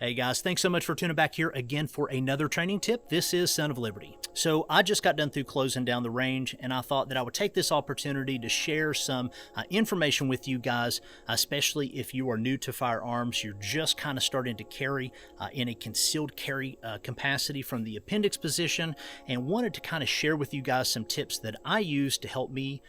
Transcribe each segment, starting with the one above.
Hey guys, thanks so much for tuning back here again for another training tip. This is Son of Liberty. So I just got done through closing down the range, and I thought that I would take this opportunity to share some information with you guys, especially if you are new to firearms, you're just kind of starting to carry in a concealed carry capacity from the appendix position, and wanted to kind of share with you guys some tips that I use to help me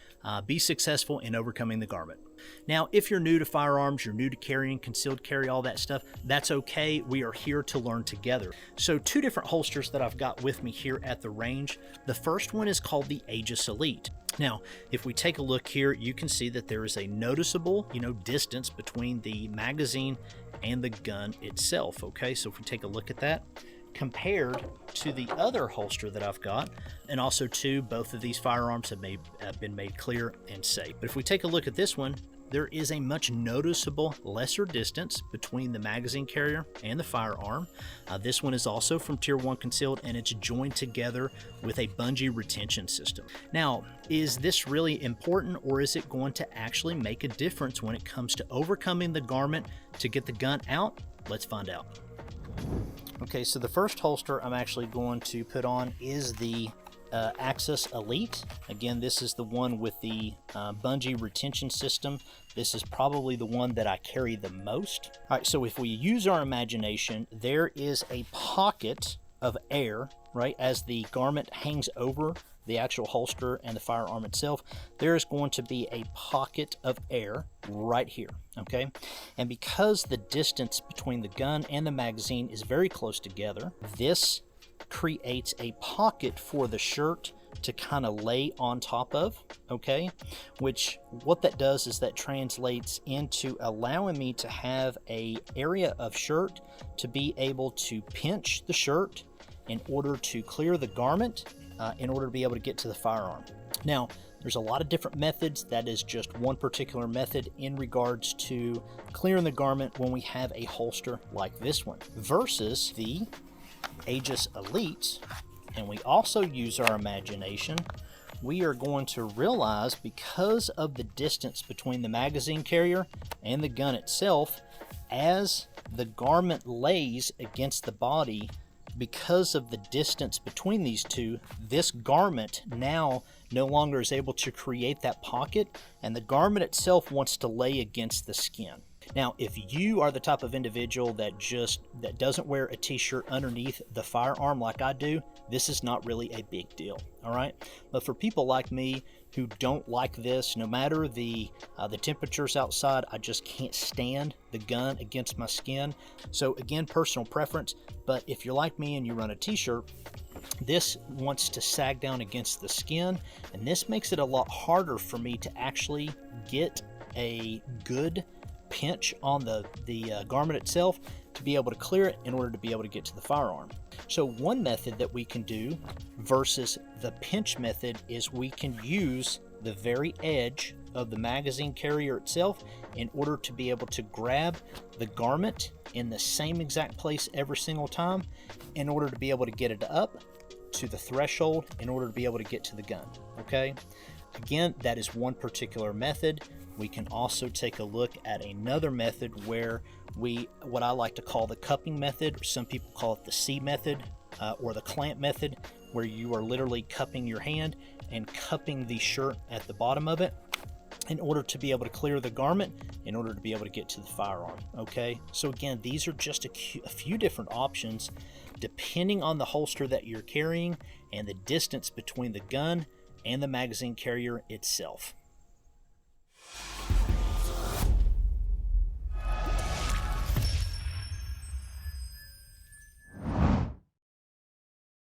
be successful in overcoming the garment. Now, if you're new to firearms, you're new to carrying, concealed carry, all that stuff, that's okay. We are here to learn together. So two different holsters that I've got with me here at the range. The first one is called the Aegis Elite. Now, if we take a look here, you can see that there is a noticeable, distance between the magazine and the gun itself. Okay, so if we take a look at that, compared to the other holster that I've got, and also too, both of these firearms have been made clear and safe. But if we take a look at this one, there is a much noticeable lesser distance between the magazine carrier and the firearm. This one is also from Tier 1 concealed, and it's joined together with a bungee retention system. Now, is this really important, or is it going to actually make a difference when it comes to overcoming the garment to get the gun out? Let's find out. Okay, so the first holster I'm actually going to put on is the Aegis Elite. Again, this is the one with the bungee retention system. This is probably the one that I carry the most. All right, so if we use our imagination, there is a pocket of air, right, as the garment hangs over the actual holster and the firearm itself. There is going to be a pocket of air right here, okay? And because the distance between the gun and the magazine is very close together, this creates a pocket for the shirt to kind of lay on top of, okay? Which what that does is that translates into allowing me to have a area of shirt to be able to pinch the shirt in order to clear the garment, in order to be able to get to the firearm. Now, there's a lot of different methods. That is just one particular method in regards to clearing the garment when we have a holster like this one versus the Aegis Elite. And we also use our imagination. We are going to realize, because of the distance between the magazine carrier and the gun itself, as the garment lays against the body, because of the distance between these two, this garment now no longer is able to create that pocket, and the garment itself wants to lay against the skin. Now, if you are the type of individual that doesn't wear a t-shirt underneath the firearm like I do, this is not really a big deal, all right? But for people like me who don't like this, no matter the temperatures outside, I just can't stand the gun against my skin. So again, personal preference, but if you're like me and you run a t-shirt, this wants to sag down against the skin, and this makes it a lot harder for me to actually get a good pinch on the garment itself to be able to clear it in order to be able to get to the firearm. So one method that we can do versus the pinch method is we can use the very edge of the magazine carrier itself in order to be able to grab the garment in the same exact place every single time in order to be able to get it up to the threshold in order to be able to get to the gun, okay? Again, that is one particular method. We can also take a look at another method where what I like to call the cupping method, or some people call it the C method, or the clamp method, where you are literally cupping your hand and cupping the shirt at the bottom of it in order to be able to clear the garment, in order to be able to get to the firearm, okay? So again, these are just a few different options depending on the holster that you're carrying and the distance between the gun and the magazine carrier itself.